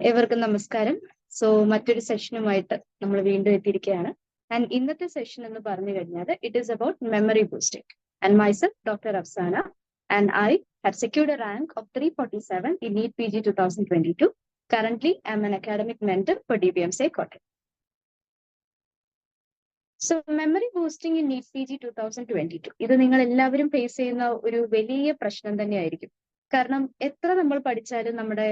ഏവർക്കും നമസ്കാരം. മറ്റൊരു സെഷനുമായിട്ട് നമ്മൾ വീണ്ടും എത്തിയിരിക്കുകയാണ്. ആൻഡ് ഇന്നത്തെ സെഷൻ എന്ന് പറഞ്ഞു കഴിഞ്ഞാൽ it is about memory boosting. And myself doctor Afsana and I have secured A rank of 347 in NEET PG 2022. Currently, I am an academic mentor for DBM Psychotic. Memory boosting in NEET PG 2022 ഇത് നിങ്ങൾ എല്ലാവരും face ചെയ്യുന്ന ഒരു വലിയ പ്രശ്നം തന്നെയായിരിക്കും. കാരണം എത്ര നമ്മൾ പഠിച്ചാലും നമ്മുടെ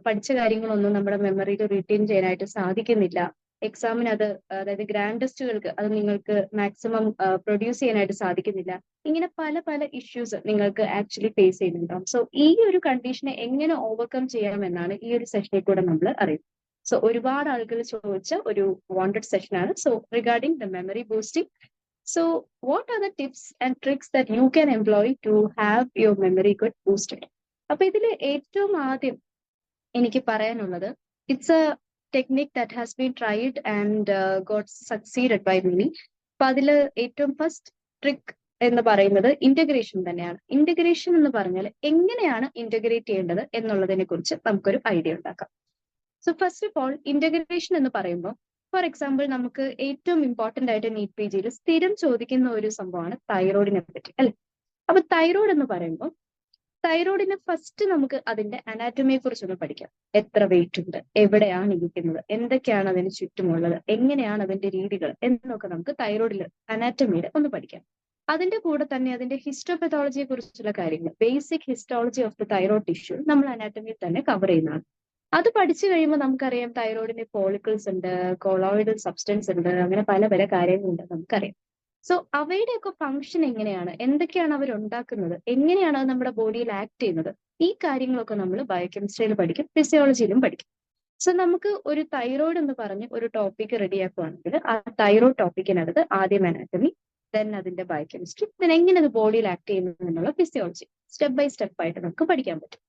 പഠിച്ച കാര്യങ്ങളൊന്നും നമ്മുടെ മെമ്മറിയിൽ റിട്ടേൺ ചെയ്യാനായിട്ട് സാധിക്കുന്നില്ല. എക്സാമിന് അതായത് ഗ്രാൻഡ് ടെസ്റ്റുകൾക്ക് അത് നിങ്ങൾക്ക് മാക്സിമം പ്രൊഡ്യൂസ് ചെയ്യാനായിട്ട് സാധിക്കുന്നില്ല. ഇങ്ങനെ പല പല ഇഷ്യൂസ് നിങ്ങൾക്ക് ആക്ച്വലി ഫേസ് ചെയ്യുന്നുണ്ടാവും. ഈ ഒരു കണ്ടീഷനെ എങ്ങനെ ഓവർകം ചെയ്യാമെന്നാണ് ഈ ഒരു സെഷനിൽ കൂടെ നമ്മൾ അറിയുന്നത്. ഒരുപാട് ആളുകൾ ചോദിച്ച ഒരു വാണ്ടഡ് സെഷനാണ്. Regarding the memory boosting. what are the tips and tricks that you can employ to have your memory get boosted? അപ്പൊ ഇതിൽ ഏറ്റവും ആദ്യം എനിക്ക് പറയാനുള്ളത് it's a technique that has been tried and got succeeded by many. അപ്പൊ അതിൽ ഏറ്റവും first trick എന്ന് പറയുന്നത് ഇന്റഗ്രേഷൻ തന്നെയാണ്. ഇന്റഗ്രേഷൻ എന്ന് പറഞ്ഞാൽ എങ്ങനെയാണ് ഇന്റഗ്രേറ്റ് ചെയ്യേണ്ടത് എന്നുള്ളതിനെ കുറിച്ച് നമുക്കൊരു ഐഡിയ ഉണ്ടാക്കാം. ഫസ്റ്റ് ഓഫ് ഓൾ ഇന്റഗ്രേഷൻ എന്ന് പറയുമ്പോൾ ഫോർ എക്സാമ്പിൾ നമുക്ക് ഏറ്റവും ഇമ്പോർട്ടന്റ് ആയിട്ട് NEET PG സ്ഥിരം ചോദിക്കുന്ന ഒരു സംഭവമാണ് തൈറോയിഡിനെ പറ്റി, അല്ലെ? അപ്പൊ തൈറോയിഡ് എന്ന് പറയുമ്പോൾ തൈറോയിഡിന് ഫസ്റ്റ് നമുക്ക് അതിന്റെ അനാറ്റമിയെ കുറിച്ചൊന്ന് പഠിക്കാം. എത്ര വെയിറ്റ് ഉണ്ട്, എവിടെയാണ് ഇരിക്കുന്നത്, എന്തൊക്കെയാണ് അതിന് ചുറ്റുമുള്ളത്, എങ്ങനെയാണ് അതിന്റെ രീതികൾ എന്നൊക്കെ നമുക്ക് തൈറോയിഡിൽ അനാറ്റമിയിൽ ഒന്ന് പഠിക്കാം. അതിന്റെ കൂടെ തന്നെ അതിന്റെ ഹിസ്റ്റോപെത്തോളജിയെ കുറിച്ചുള്ള കാര്യങ്ങൾ, basic histology of the thyroid tissue നമ്മൾ അനാറ്റമിയിൽ തന്നെ കവർ ചെയ്യുന്നതാണ്. അത് പഠിച്ചു കഴിയുമ്പോൾ നമുക്കറിയാം തൈറോയിഡിന് ഫോളിക്കിൾസ് ഉണ്ട്, കൊളോയിഡൽ സബ്സ്റ്റൻസ് ഉണ്ട്, അങ്ങനെ പല പല കാര്യങ്ങളുണ്ട് നമുക്കറിയാം. അവയുടെയൊക്കെ ഫംഗ്ഷൻ എങ്ങനെയാണ്, എന്തൊക്കെയാണ് അവർ ഉണ്ടാക്കുന്നത്, എങ്ങനെയാണ് അത് നമ്മുടെ ബോഡിയിൽ ആക്ട് ചെയ്യുന്നത്, ഈ കാര്യങ്ങളൊക്കെ നമ്മൾ ബയോകെമിസ്ട്രിയിൽ പഠിക്കും, ഫിസിയോളജിയിലും പഠിക്കും. നമുക്ക് ഒരു തൈറോയിഡ് എന്ന് പറഞ്ഞ് ഒരു ടോപ്പിക് റെഡിയാക്കുകയാണെങ്കിൽ ആ തൈറോയിഡ് ടോപ്പിക്കിനകത്ത് ആദ്യം അനാറ്റമി, ദെൻ അതിന്റെ ബയോകെമിസ്ട്രി, ദെൻ എങ്ങനെ അത് ബോഡിയിൽ ആക്ട് ചെയ്യുന്നു എന്നുള്ള ഫിസിയോളജി സ്റ്റെപ്പ് ബൈ സ്റ്റെപ്പ് ആയിട്ട് നമുക്ക് പഠിക്കാൻ പറ്റും.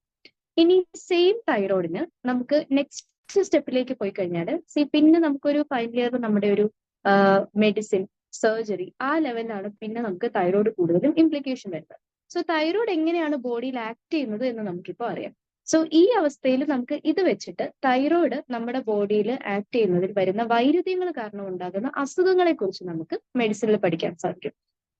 ഇനി സെയിം തൈറോയിഡിന് നമുക്ക് നെക്സ്റ്റ് സ്റ്റെപ്പിലേക്ക് പോയി കഴിഞ്ഞാൽ പിന്നെ നമുക്കൊരു ഫൈനൽ ഇയർ നമ്മുടെ ഒരു മെഡിസിൻ, സർജറി, ആ ലെവലിലാണ് പിന്നെ നമുക്ക് തൈറോയിഡ് കൂടുതലും ഇംപ്ലിക്കേഷൻ വരുന്നത്. തൈറോയിഡ് എങ്ങനെയാണ് ബോഡിയിൽ ആക്ട് ചെയ്യുന്നത് എന്ന് നമുക്കിപ്പോൾ അറിയാം. ഈ അവസ്ഥയിൽ നമുക്ക് ഇത് വെച്ചിട്ട് തൈറോയിഡ് നമ്മുടെ ബോഡിയിൽ ആക്ട് ചെയ്യുന്നതിൽ വരുന്ന വൈരുദ്ധ്യങ്ങൾ കാരണം ഉണ്ടാകുന്ന അസുഖങ്ങളെ കുറിച്ച് നമുക്ക് മെഡിസിനിൽ പഠിക്കാൻ സാധിക്കും.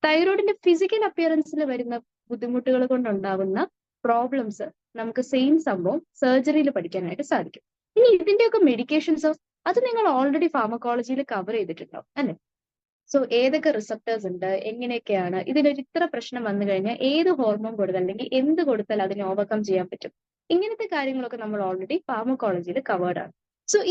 തൈറോയിഡിന്റെ ഫിസിക്കൽ അപ്പിയറൻസിൽ വരുന്ന ബുദ്ധിമുട്ടുകൾ കൊണ്ടുണ്ടാകുന്ന പ്രോബ്ലംസ് നമുക്ക് സെയിം സംഭവം സർജറിയിൽ പഠിക്കാനായിട്ട് സാധിക്കും. ഇനി ഇതിന്റെയൊക്കെ മെഡിക്കേഷൻസോ അത് നിങ്ങൾ ഓൾറെഡി ഫാർമക്കോളജിയിൽ കവർ ചെയ്തിട്ടുണ്ടാവും, അല്ലെ? ഏതൊക്കെ റിസപ്റ്റേഴ്സ് ഉണ്ട്, എങ്ങനെയൊക്കെയാണ്, ഇതിനൊരു ഇത്ര പ്രശ്നം വന്നു കഴിഞ്ഞാൽ ഏത് ഹോർമോൺ കൊടുത്താൽ അല്ലെങ്കിൽ എന്ത് കൊടുത്താൽ അതിനെ ഓവർകം ചെയ്യാൻ പറ്റും, ഇങ്ങനത്തെ കാര്യങ്ങളൊക്കെ നമ്മൾ ഓൾറെഡി ഫാർമക്കോളജിയിൽ കവേർഡ് ആണ്.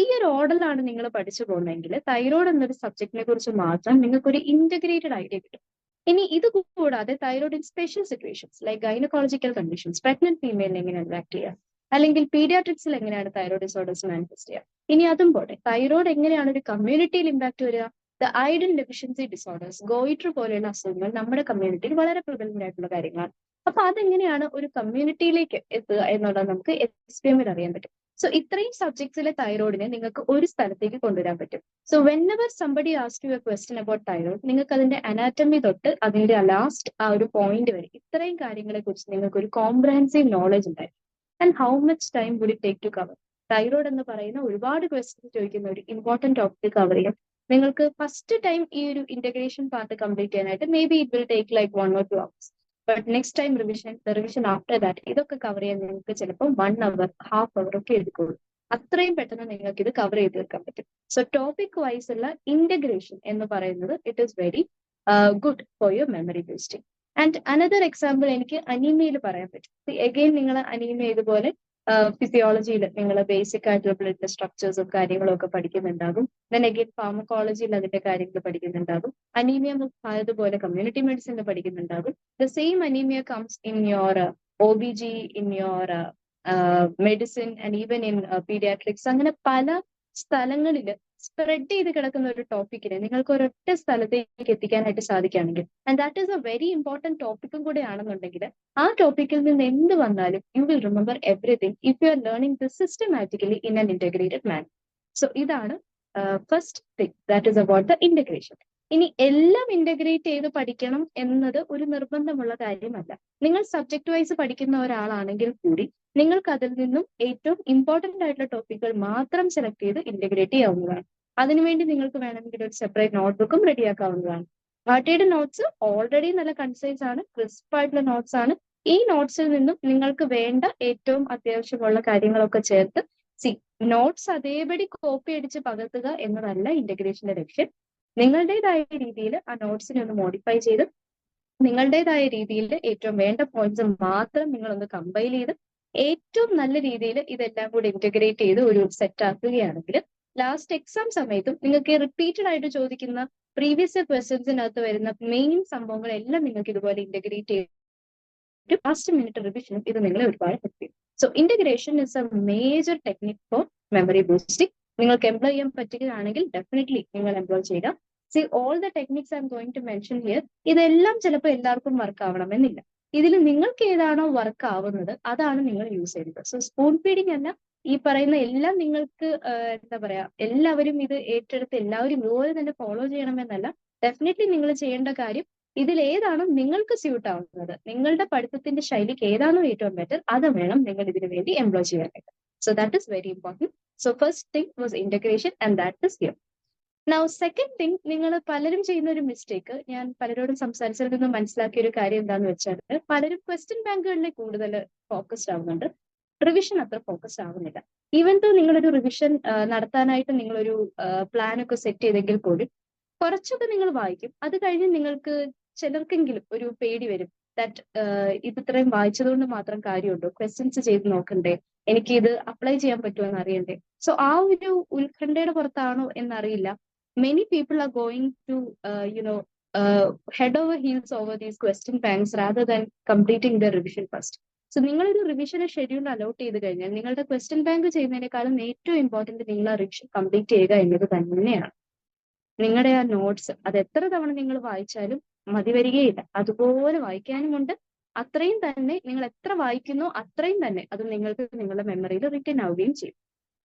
ഈ ഒരു ഓർഡറിലാണ് നിങ്ങൾ പഠിച്ചു പോകുന്നതെങ്കിൽ തൈറോയിഡ് എന്നൊരു സബ്ജക്റ്റിനെ കുറിച്ച് മാത്രം നിങ്ങൾക്ക് ഒരു ഇന്റഗ്രേറ്റഡ് ഐഡിയ കിട്ടും. ഇനി ഇത് കൂടാതെ thyroid in special situations like gynaecological conditions, pregnant ഫീമെയിലിനെ എങ്ങനെയാണ് ആക്ട് ചെയ്യുക, അല്ലെങ്കിൽ പീഡിയാട്രിക്സിൽ എങ്ങനെയാണ് തൈറോയിഡ് ഡിസോർഡേഴ്സ് മാനിഫെസ്റ്റ് ചെയ്യുക. ഇനി അതും പോട്ടെ, തൈറോയിഡ് എങ്ങനെയാണ് ഒരു കമ്മ്യൂണിറ്റിയിൽ ഇമ്പാക്ട് വരിക, the iodine deficiency disorders, goitre പോലെയുള്ള അസുഖങ്ങൾ നമ്മുടെ കമ്മ്യൂണിറ്റിയിൽ വളരെ പ്രബലന്റ് ആയിട്ടുള്ള കാര്യങ്ങളാണ്. അപ്പൊ അതെങ്ങനെയാണ് ഒരു കമ്മ്യൂണിറ്റിയിലേക്ക് എത്തുക എന്നുള്ളത് നമുക്ക് SPM അറിയാൻ പറ്റും. ഇത്രയും സബ്ജക്ട്സിലെ തൈറോയിഡിനെ നിങ്ങൾക്ക് ഒരു സ്ഥലത്തേക്ക് കൊണ്ടുവരാൻ പറ്റും. whenever somebody asks you a question about thyroid, നിങ്ങൾക്ക് അതിന്റെ അനാറ്റമി തൊട്ട് അതിന്റെ ലാസ്റ്റ് ആ ഒരു പോയിന്റ് വരെ ഇത്രയും കാര്യങ്ങളെ കുറിച്ച് നിങ്ങൾക്ക് ഒരു കോംപ്രഹെൻസീവ് നോളജ് ഉണ്ടായിരിക്കും. And how much time would it take to cover? Thyroid എന്ന് പറയുന്ന ഒരുപാട് ക്വസ്റ്റ്യൻസ് ചോദിക്കുന്ന ഒരു ഇമ്പോർട്ടന്റ് ടോപ്പിക് കവർ ചെയ്യാം. നിങ്ങൾക്ക് ഫസ്റ്റ് ടൈം ഈ ഒരു ഇന്റഗ്രേഷൻ പാർട്ട് കംപ്ലീറ്റ് ചെയ്യാനായിട്ട് may be it will take like 1 or 2 hours. But next time revision after that ഇതൊക്കെ കവർ ചെയ്യാൻ നിങ്ങൾക്ക് ചിലപ്പോൾ 1 hour, ഹാഫ് അവർ ഒക്കെ എടുക്കുള്ളൂ. അത്രയും പെട്ടെന്ന് നിങ്ങൾക്ക് ഇത് കവർ ചെയ്ത് തീർക്കാൻ പറ്റും. ടോപ്പിക് വൈസ് ഉള്ള ഇന്റഗ്രേഷൻ എന്ന് പറയുന്നത് it is very good for your memory boosting. And another example എനിക്ക് അനീമിയയിൽ പറയാൻ പറ്റും. എഗെയിൻ നിങ്ങൾ അനീമിയ ഇതുപോലെ ഫിസിയോളജിയിൽ നിങ്ങൾ ബേസിക് ആയിട്ടുള്ള ബ്ലഡ് സ്ട്രക്ചേഴ്സും കാര്യങ്ങളും ഒക്കെ പഠിക്കുന്നുണ്ടാകും. ദെൻ അഗെയിൻ ഫാർമക്കോളജിയിൽ അതിന്റെ കാര്യങ്ങൾ പഠിക്കുന്നുണ്ടാകും. അനീമിയ അതുപോലെ കമ്മ്യൂണിറ്റി മെഡിസിനിൽ പഠിക്കുന്നുണ്ടാകും. The same anaemia comes in your OBG, in your medicine and even in paediatrics. അങ്ങനെ പല സ്ഥലങ്ങളിൽ സ്പ്രെഡ് ചെയ്ത് കിടക്കുന്ന ഒരു ടോപ്പിക്കിനെ നിങ്ങൾക്ക് ഒരൊറ്റ സ്ഥലത്തേക്ക് എത്തിക്കാനായിട്ട് സാധിക്കുകയാണെങ്കിൽ, and that is a very important ടോപ്പിക്കും കൂടെ ആണെന്നുണ്ടെങ്കിൽ, ആ ടോപ്പിക്കിൽ നിന്ന് എന്ത് വന്നാലും you will remember everything if you are learning this systematically in an integrated manner. ഇതാണ് first thing, that is about the integration. ഇനി എല്ലാം ഇന്റഗ്രേറ്റ് ചെയ്ത് പഠിക്കണം എന്നത് ഒരു നിർബന്ധമുള്ള കാര്യമല്ല. നിങ്ങൾ സബ്ജക്ട് വൈസ് പഠിക്കുന്ന ഒരാളാണെങ്കിൽ കൂടി നിങ്ങൾക്ക് അതിൽ നിന്നും ഏറ്റവും ഇമ്പോർട്ടന്റ് ആയിട്ടുള്ള ടോപ്പിക്കുകൾ മാത്രം സെലക്ട് ചെയ്ത് ഇന്റഗ്രേറ്റ് ചെയ്യാവുന്നതാണ്. അതിനുവേണ്ടി നിങ്ങൾക്ക് വേണമെങ്കിൽ ഒരു സെപ്പറേറ്റ് നോട്ട്ബുക്കും റെഡിയാക്കാവുന്നതാണ്. ഭാട്ടിയുടെ നോട്ട്സ് ഓൾറെഡി നല്ല കൺസൈസ് ആണ്, ക്രിസ്പ് ആയിട്ടുള്ള നോട്ട്സ് ആണ്. ഈ നോട്ട്സിൽ നിന്നും നിങ്ങൾക്ക് വേണ്ട ഏറ്റവും അത്യാവശ്യമുള്ള കാര്യങ്ങളൊക്കെ ചേർത്ത് നോട്ട്സ് അതേപടി കോപ്പി അടിച്ച് പകർത്തുക എന്നതല്ല ഇന്റഗ്രേഷന്റെ ലക്ഷ്യം. നിങ്ങളുടേതായ രീതിയിൽ ആ നോട്ട്സിനെ ഒന്ന് മോഡിഫൈ ചെയ്ത് നിങ്ങളുടേതായ രീതിയിൽ ഏറ്റവും വേണ്ട പോയിന്റ്സ് മാത്രം നിങ്ങളൊന്ന് കമ്പൈൽ ചെയ്ത് ഏറ്റവും നല്ല രീതിയിൽ ഇതെല്ലാം കൂടി ഇന്റഗ്രേറ്റ് ചെയ്ത് ഒരു സെറ്റ് ആക്കുകയാണെങ്കിൽ ലാസ്റ്റ് എക്സാം സമയത്തും നിങ്ങൾക്ക് റിപ്പീറ്റഡ് ആയിട്ട് ചോദിക്കുന്ന പ്രീവിയസ് ക്വസ്റ്റ്യൻസിനകത്ത് വരുന്ന മെയിൻ സംഭവങ്ങളെല്ലാം നിങ്ങൾക്ക് ഇതുപോലെ ഇന്റഗ്രേറ്റ് ചെയ്ത് ലാസ്റ്റ് മിനിറ്റ് റിവിഷനും ഇത് നിങ്ങളെ ഒരുപാട് ഹെൽപ്പ് ചെയ്യും. So integration is a major technique for memory boosting. നിങ്ങൾക്ക് എംപ്ലോയ് ചെയ്യാൻ പറ്റുകയാണെങ്കിൽ ഡെഫിനറ്റ്ലി നിങ്ങൾ എംപ്ലോയ് ചെയ്യുക. See all the techniques I'm going to mention here, ഇതെല്ലാം ചിലപ്പോൾ എല്ലാവർക്കും വർക്ക് ആവണമെന്നില്ല. ഇതിൽ നിങ്ങൾക്ക് ഏതാണോ വർക്ക് ആവുന്നത് അതാണ് നിങ്ങൾ യൂസ് ചെയ്യുന്നത്. സോ സ്പൂൺ ഫീഡിങ് അല്ല, ഈ പറയുന്ന എല്ലാം നിങ്ങൾക്ക് എന്താ പറയാ, എല്ലാവരും ഇത് ഏറ്റെടുത്ത് എല്ലാവരും ഇതുപോലെ തന്നെ ഫോളോ ചെയ്യണമെന്നല്ല. ഡെഫിനറ്റ്ലി നിങ്ങൾ ചെയ്യേണ്ട കാര്യം ഇതിൽ ഏതാണോ നിങ്ങൾക്ക് സ്യൂട്ട് ആവുന്നത്, നിങ്ങളുടെ പഠിത്തത്തിന്റെ ശൈലിക്ക് ഏതാണോ ഏറ്റവും ബെറ്റർ, അത് വേണം നിങ്ങൾ ഇതിനു വേണ്ടി എംപ്ലോയ് ചെയ്യാനായിട്ട്. So that is very important. So first thing was integration and that is here. Now second thing, നിങ്ങൾ പലരും ചെയ്യുന്ന ഒരു മിസ്റ്റേക്ക്, ഞാൻ പലരോടും സംസാരിച്ചതിൽ നിന്ന് മനസ്സിലാക്കിയ ഒരു കാര്യം എന്താണെന്ന് വെച്ചാൽ പലരും ക്വസ്റ്റ്യൻ ബാങ്കുകളിൽ കൂടുതൽ ഫോക്കസ്ഡ് ആവുന്നുണ്ട്, റിവിഷൻ അത്ര ഫോക്കസ്ഡ് ആവുന്നില്ല. ഈവൻ ദോ നിങ്ങളൊരു റിവിഷൻ നടത്താനായിട്ട് നിങ്ങളൊരു പ്ലാൻ ഒക്കെ സെറ്റ് ചെയ്തെങ്കിൽ പോലും കുറച്ചൊക്കെ നിങ്ങൾ വായിക്കും. അത് കഴിഞ്ഞ് നിങ്ങൾക്ക് ചിലർക്കെങ്കിലും ഒരു പേടി വരും, ദാറ്റ് ഇത് ഇത്രയും വായിച്ചതുകൊണ്ട് മാത്രം കാര്യമുണ്ടോ, ക്വസ്റ്റ്യൻസ് ചെയ്ത് നോക്കണ്ടേ, എനിക്ക് ഇത് അപ്ലൈ ചെയ്യാൻ പറ്റുമോ എന്ന് അറിയണ്ടേ. സോ ആ ഒരു ഉത്കണ്ഠയുടെ പുറത്താണോ എന്നറിയില്ല, many people are going to head over heels over these question banks rather than completing their revision first. So നിങ്ങളൊരു റിവിഷന് ഷെഡ്യൂൾ അലോട്ട് ചെയ്ത് കഴിഞ്ഞാൽ നിങ്ങളുടെ ക്വസ്റ്റ്യൻ ബാങ്ക് ചെയ്യുന്നതിനേക്കാളും ഏറ്റവും ഇമ്പോർട്ടന്റ് നിങ്ങൾ ആ റിവിഷൻ കംപ്ലീറ്റ് ചെയ്യുക എന്നത് തന്നെയാണ്. നിങ്ങളുടെ ആ നോട്ട്സ് അത് എത്ര തവണ നിങ്ങൾ വായിച്ചാലും മതി വരികയില്ല, അതുപോലെ വായിക്കാനുമുണ്ട്. അത്രയും തന്നെ നിങ്ങൾ എത്ര വായിക്കുന്നോ അത്രയും തന്നെ അത് നിങ്ങൾക്ക് നിങ്ങളുടെ മെമ്മറിയിൽ റിട്ടേൺ ആവുകയും ചെയ്യും.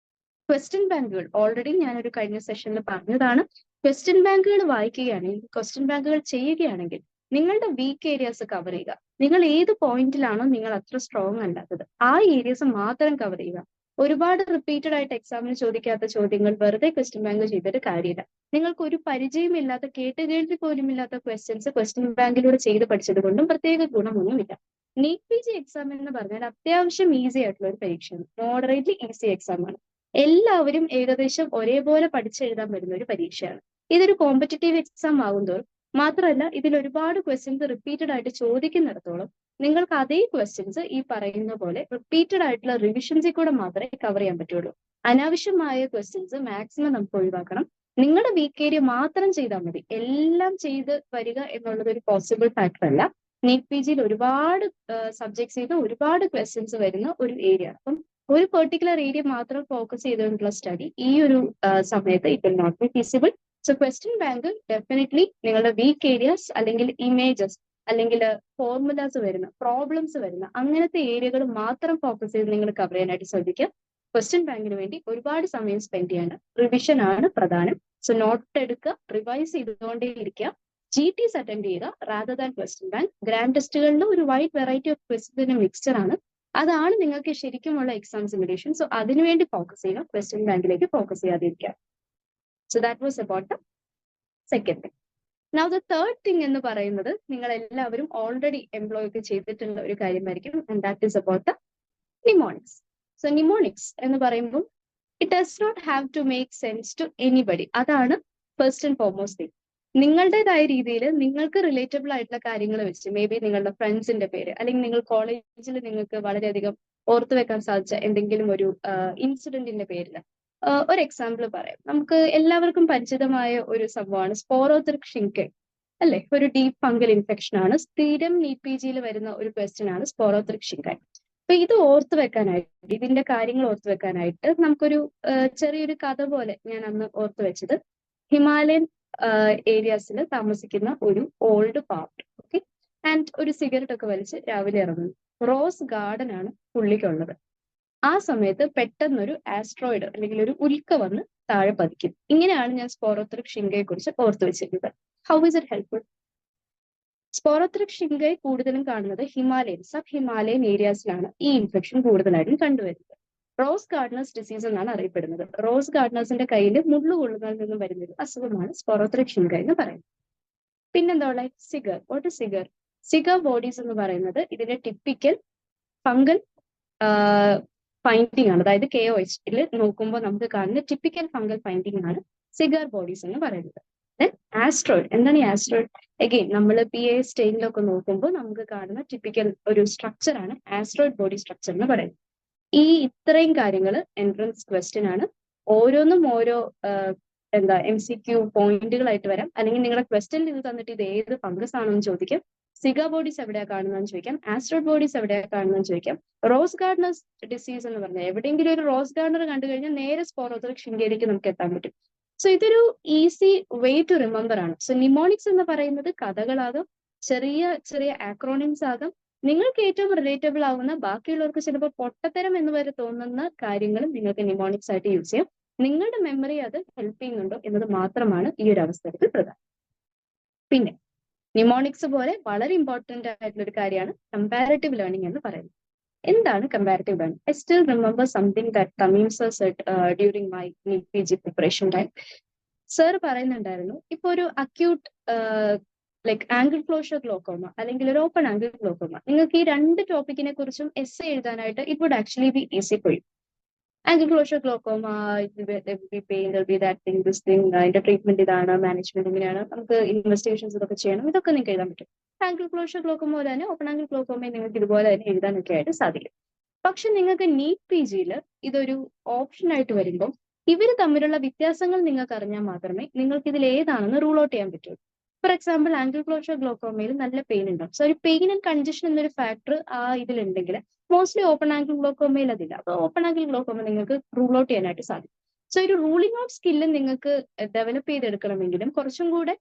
ക്വസ്റ്റ്യൻ ബാങ്കുകൾ ഓൾറെഡി ഞാനൊരു കഴിഞ്ഞ സെഷനിൽ പറഞ്ഞതാണ്. ക്വസ്റ്റ്യൻ ബാങ്കുകൾ വായിക്കുകയാണെങ്കിൽ, ക്വസ്റ്റ്യൻ ബാങ്കുകൾ ചെയ്യുകയാണെങ്കിൽ നിങ്ങളുടെ വീക്ക് ഏരിയാസ് കവർ ചെയ്യുക. നിങ്ങൾ ഏത് പോയിന്റിലാണോ നിങ്ങൾ അത്ര സ്ട്രോങ് അല്ലാത്തത് ആ ഏരിയസ് മാത്രം കവർ ചെയ്യുക. ഒരുപാട് റിപ്പീറ്റഡ് ആയിട്ട് എക്സാമിന് ചോദിക്കാത്ത ചോദ്യങ്ങൾ വെറുതെ ക്വസ്റ്റ്യൻ ബാങ്ക് ചെയ്തിട്ട് കാര്യമില്ല. നിങ്ങൾക്ക് ഒരു പരിചയമില്ലാത്ത, കേട്ടുകേൾവി പോലും ഇല്ലാത്ത ക്വസ്റ്റ്യൻസ് ക്വസ്റ്റ്യൻ ബാങ്കിലൂടെ ചെയ്ത് പഠിച്ചത് കൊണ്ടും പ്രത്യേക ഗുണമൊന്നുമില്ല. നീറ്റ് പി ജി എക്സാം എന്ന് പറഞ്ഞാൽ അത്യാവശ്യം ഈസി ആയിട്ടുള്ള ഒരു പരീക്ഷയാണ്, മോഡറേറ്റ്ലി ഈസി എക്സാം ആണ്. എല്ലാവരും ഏകദേശം ഒരേപോലെ പഠിച്ചെഴുതാൻ വരുന്ന ഒരു പരീക്ഷയാണ്. ഇതൊരു കോമ്പറ്റേറ്റീവ് എക്സാം ആകുന്തോറും മാത്രമല്ല ഇതിൽ ഒരുപാട് ക്വസ്റ്റ്യൻസ് റിപ്പീറ്റഡ് ആയിട്ട് ചോദിക്കുന്നിടത്തോളം നിങ്ങൾക്ക് അതേ ക്വസ്റ്റ്യൻസ് ഈ പറയുന്ന പോലെ റിപ്പീറ്റഡ് ആയിട്ടുള്ള റിവിഷൻസിൽ കൂടെ മാത്രമേ കവർ ചെയ്യാൻ പറ്റുള്ളൂ. അനാവശ്യമായ ക്വസ്റ്റ്യൻസ് മാക്സിമം നമുക്ക് ഒഴിവാക്കണം. നിങ്ങളുടെ വീക്ക് ഏരിയ മാത്രം ചെയ്താൽ മതി. എല്ലാം ചെയ്ത് വരിക എന്നുള്ളത് ഒരു പോസിബിൾ ഫാക്ടർ അല്ല. നീറ്റ് പി ജിയിൽ ഒരുപാട് സബ്ജക്ട്സ് ചെയ്ത് ഒരുപാട് ക്വസ്റ്റ്യൻസ് വരുന്ന ഒരു ഏരിയ. അപ്പം ഒരു പെർട്ടിക്കുലർ ഏരിയ മാത്രം ഫോക്കസ് ചെയ്തുകൊണ്ടുള്ള സ്റ്റഡി ഈ ഒരു സമയത്ത് it will not be feasible. So question bank definitely നിങ്ങളുടെ വീക്ക് ഏരിയാസ് അല്ലെങ്കിൽ ഇമേജസ് അല്ലെങ്കിൽ ഫോർമുലാസ് വരുന്ന, പ്രോബ്ലംസ് വരുന്ന അങ്ങനത്തെ ഏരിയകൾ മാത്രം ഫോക്കസ് ചെയ്ത് നിങ്ങൾ കവർ ചെയ്യാനായിട്ട് ശ്രദ്ധിക്കുക. ക്വസ്റ്റ്യൻ ബാങ്കിന് വേണ്ടി ഒരുപാട് സമയം സ്പെൻഡ് ചെയ്യാണ്. റിവിഷൻ ആണ് പ്രധാനം. സോ നോട്ട് എടുക്കുക, റിവൈസ് ചെയ്തുകൊണ്ടേ ഇരിക്കുക. GTs അറ്റൻഡ് ചെയ്യുക rather than question bank. Grand ടെസ്റ്റുകളിൽ ഒരു വൈഡ് വെറൈറ്റി ഓഫ് ക്വസ്റ്റ്യൻസിന്റെ മിക്സ്ചർ ആണ്. അതാണ് നിങ്ങൾക്ക് ശരിക്കുമുള്ള എക്സാം സിമുലേഷൻ. സോ അതിനുവേണ്ടി ഫോക്കസ് ചെയ്യുക, ക്വസ്റ്റ്യൻ ബാങ്കിലേക്ക് ഫോക്കസ് ചെയ്യാതിരിക്കുക. So that was about the second thing. Now the third thing എന്ന് പറയുന്നത് നിങ്ങൾ എല്ലാവരും ഓൾറെഡി എംപ്ലോയ് ഒക്കെ ചെയ്തിട്ടുള്ള ഒരു കാര്യമായിരിക്കും, and that is about the mnemonics. So mnemonics എന്ന് പറയുമ്പോൾ it does not have to make sense to anybody. അതാണ് ഫസ്റ്റ് ആൻഡ് ഫോർമോസ്റ്റ് തിങ്. നിങ്ങളുടേതായ രീതിയിൽ നിങ്ങൾക്ക് റിലേറ്റബിൾ ആയിട്ടുള്ള കാര്യങ്ങൾ വെച്ച്, മേ ബി നിങ്ങളുടെ ഫ്രണ്ട്സിന്റെ പേര് അല്ലെങ്കിൽ നിങ്ങൾ കോളേജിൽ നിങ്ങൾക്ക് വളരെയധികം ഓർത്തു വെക്കാൻ സാധിച്ച എന്തെങ്കിലും ഒരു ഇൻസിഡന്റിന്റെ പേരിൽ ഒരു എക്സാമ്പിൾ പറയാം. നമുക്ക് എല്ലാവർക്കും പരിചിതമായ ഒരു സംഭവമാണ് സ്പോറോത്രിക് ഷിങ്കെ, അല്ലെ? ഒരു ഡീപ് ഫംഗൽ ഇൻഫെക്ഷൻ ആണ്. സ്ഥിരം നീറ്റ് പി ജിയിൽ വരുന്ന ഒരു ക്വസ്റ്റ്യൻ ആണ് സ്പോറോത്രിക് ഷിങ്കെ. അപ്പൊ ഇത് ഓർത്തു വെക്കാനായിട്ട്, ഇതിന്റെ കാര്യങ്ങൾ ഓർത്തു വെക്കാനായിട്ട് നമുക്കൊരു ചെറിയൊരു കഥ പോലെ ഞാൻ അന്ന് ഓർത്തു വെച്ചത്, ഹിമാലയൻ ഏരിയാസിൽ താമസിക്കുന്ന ഒരു ഓൾഡ് പാർട്ട്, ഓക്കെ, ആൻഡ് ഒരു സിഗരറ്റ് ഒക്കെ വലിച്ച് രാവിലെ ഇറങ്ങുന്നു. റോസ് ഗാർഡൻ ആണ് പുള്ളിക്കുള്ളത്. ആ സമയത്ത് പെട്ടെന്നൊരു ആസ്ട്രോയിഡ് അല്ലെങ്കിൽ ഒരു ഉൽക്ക വന്ന് താഴെ പതിക്കും. ഇങ്ങനെയാണ് ഞാൻ സ്പോറോത്രിക് ഷിങ്കയെ കുറിച്ച് ഓർത്തു വെച്ചിരുന്നത്. How is it helpful? Sporothrix schenckii കൂടുതലും കാണുന്നത് സബ് ഹിമാലയൻ ഏരിയാസിലാണ് ഈ ഇൻഫെക്ഷൻ കൂടുതലായിട്ടും കണ്ടുവരുന്നത്. റോസ് ഗാർഡനേഴ്സ് ഡിസീസ് എന്നാണ് അറിയപ്പെടുന്നത്. റോസ് ഗാർഡനേഴ്സിന്റെ കയ്യിൽ മുള്ളു കൊള്ളുന്നതിൽ നിന്നും വരുന്ന ഒരു അസുഖമാണ് സ്പോറോത്രിക് ഷിംഗ എന്ന് പറയുന്നത്. പിന്നെന്താ ഉള്ളത്? Cigar. What is cigar? Cigar bodies എന്ന് പറയുന്നത് ഇതിന്റെ ടിപ്പിക്കൽ ഫംഗൽ ഫൈൻഡിങ് ആണ്. അതായത് KOH നോക്കുമ്പോൾ നമുക്ക് കാണുന്ന ടിപ്പിക്കൽ ഫംഗൽ ഫൈൻഡിങ് ആണ് സിഗർ ബോഡീസ് എന്ന് പറയുന്നത്. Then asteroid. എന്താണ് ഈ ആസ്ട്രോയിഡ്? അഗെയിൻ നമ്മൾ PA സ്റ്റെയിനിലൊക്കെ നോക്കുമ്പോൾ നമുക്ക് കാണുന്ന ടിപ്പിക്കൽ ഒരു സ്ട്രക്ചർ ആണ് ആസ്ട്രോയിഡ് ബോഡി സ്ട്രക്ചർ എന്ന് പറയുന്നത്. ഈ ഇത്രയും കാര്യങ്ങൾ എൻട്രൻസ് ക്വസ്റ്റ്യൻ ആണ്. ഓരോന്നും ഓരോ MCQ പോയിന്റുകളായിട്ട് വരാം. അല്ലെങ്കിൽ നിങ്ങളുടെ ക്വസ്റ്റ്യനിൽ ഇത് തന്നിട്ട് ഇത് ഏത് ഫംഗസ് ആണെന്ന് ചോദിക്കാം. സിഗ ബോഡീസ് എവിടെയാ കാണുന്നതെന്ന് ചോദിക്കാം. ആസ്ട്രോയിഡ് ബോഡീസ് എവിടെയാ കാണുന്നതെന്ന് ചോദിക്കാം. റോസ് ഗാർഡനേഴ്സ് ഡിസീസ് എന്ന് പറഞ്ഞാൽ എവിടെയെങ്കിലും ഒരു റോസ് ഗാർഡനർ കണ്ടു കഴിഞ്ഞാൽ നേരെ സ്പോറോത്രിക് ഷിംഗയിലേക്ക് നമുക്ക് എത്താൻ പറ്റും. സോ ഇതൊരു ഈസി വേ ടു റിമെമ്പർ ആണ്. സോ നിമോണിക്സ് എന്ന് പറയുന്നത് കഥകളാകും, ചെറിയ ചെറിയ ആക്രോണിംസ് ആകും. നിങ്ങൾക്ക് ഏറ്റവും റിലേറ്റബിൾ ആവുന്ന, ബാക്കിയുള്ളവർക്ക് ചിലപ്പോൾ പൊട്ടത്തരം എന്ന് വരെ തോന്നുന്ന കാര്യങ്ങളും നിങ്ങൾക്ക് നിമോണിക്സ് ആയിട്ട് യൂസ് ചെയ്യാം. നിങ്ങളുടെ മെമ്മറി അത് ഹെൽപ്പ് ചെയ്യുന്നുണ്ടോ എന്നത് മാത്രമാണ് ഈ ഒരു അവസരത്തിൽ പ്രധാനം. പിന്നെ നിമോണിക്സ് പോലെ വളരെ ഇമ്പോർട്ടന്റ് ആയിട്ടുള്ള ഒരു കാര്യമാണ് കമ്പാരറ്റീവ് ലേണിംഗ് എന്ന് പറയുന്നത്. എന്താണ് comparative learning? I still remember something that Thameem sir said during my NEET PG preparation time. Sir പറയുന്നുണ്ടായിരുന്നു, ഇപ്പൊ ഒരു acute like angle closure glaucoma അല്ലെങ്കിൽ ഒരു ഓപ്പൺ ആംഗിൾ ഗ്ലോക്കോമ, നിങ്ങൾക്ക് ഈ രണ്ട് ടോപ്പിക്കിനെ കുറിച്ചും എസ്സേ എഴുതാനായിട്ട് it would actually be easy for you. Angle closure glaucoma, അതിന്റെ ട്രീറ്റ്മെന്റ് ഇതാണ്, മാനേജ്മെന്റ് ഇങ്ങനെയാണ്, നമുക്ക് ഇൻവെസ്റ്റിഗേഷൻസ് ഇതൊക്കെ ചെയ്യണം, ഇതൊക്കെ നിങ്ങൾക്ക് എഴുതാൻ പറ്റും. ആംഗിൾ ക്ലോഷർ ഗ്ലോക്കോമ പോലെ തന്നെ ഓപ്പൺ ആംഗിൾ ഗ്ലോക്കോമയെ നിങ്ങൾക്ക് ഇതുപോലെ തന്നെ എഴുതാനൊക്കെ ആയിട്ട് സാധിക്കും. പക്ഷെ നിങ്ങൾക്ക് നീറ്റ് PGയിൽ ഇതൊരു ഓപ്ഷൻ ആയിട്ട് വരുമ്പോൾ ഇവർ തമ്മിലുള്ള വ്യത്യാസങ്ങൾ നിങ്ങൾക്ക് അറിഞ്ഞാൽ മാത്രമേ നിങ്ങൾക്ക് ഇതിൽ ഏതാണെന്ന് റൂൾ ഔട്ട് ചെയ്യാൻ പറ്റൂ. ഫോർ എക്സാമ്പിൾ, ആംഗിൾ ക്ലോഷർ ഗ്ലോക്കോമയിൽ നല്ല പെയിൻ ഉണ്ടാവും. സോ ഒരു പെയിൻ ആൻഡ് കൺജഷൻ എന്നൊരു ഫാക്ടർ ആ ഇതിലുണ്ടെങ്കിൽ മോസ്റ്റ്ലി ഓപ്പൺ ആംഗിൾ ഗ്ലോക്കോമയിൽ അതില്ല. അപ്പോൾ ഓപ്പൺ ആംഗിൾ ഗ്ലോക്കോമ നിങ്ങൾക്ക് റൂൾ ഔട്ട് ചെയ്യാനായിട്ട് സാധിക്കും. സോ ഒരു റൂളിംഗ് ഔട്ട് സ്കില്ല് നിങ്ങൾക്ക് ഡെവലപ്പ് ചെയ്തെടുക്കണമെങ്കിലും കുറച്ചും കൂടെ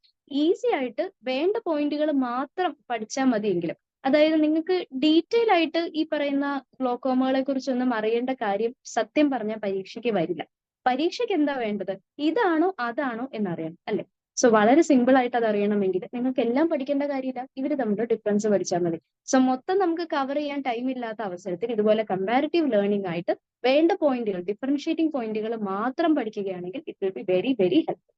ഈസി ആയിട്ട് വേണ്ട പോയിന്റുകൾ മാത്രം പഠിച്ചാൽ മതിയെങ്കിലും, അതായത് നിങ്ങൾക്ക് ഡീറ്റെയിൽ ആയിട്ട് ഈ പറയുന്ന ഗ്ലോക്കോമകളെ കുറിച്ചൊന്നും അറിയേണ്ട കാര്യം സത്യം പറഞ്ഞാൽ പരീക്ഷയ്ക്ക് വരില്ല. പരീക്ഷയ്ക്ക് എന്താ വേണ്ടത്? ഇതാണോ അതാണോ എന്നറിയാം, അല്ലെ? സോ വളരെ സിമ്പിൾ ആയിട്ട് അത് അറിയണമെങ്കിൽ നിങ്ങൾക്ക് എല്ലാം പഠിക്കേണ്ട കാര്യമില്ല, ഇവർ തമ്മിലുള്ള ഡിഫറൻസ് പഠിച്ചാൽ മതി. സോ മൊത്തം നമുക്ക് കവർ ചെയ്യാൻ ടൈം ഇല്ലാത്ത അവസരത്തിൽ ഇതുപോലെ കമ്പാരിറ്റീവ് ലേണിംഗ് ആയിട്ട് വേണ്ട പോയിന്റുകൾ, ഡിഫറൻഷിയേറ്റിംഗ് പോയിന്റുകൾ മാത്രം പഠിക്കുകയാണെങ്കിൽ it will be very very helpful.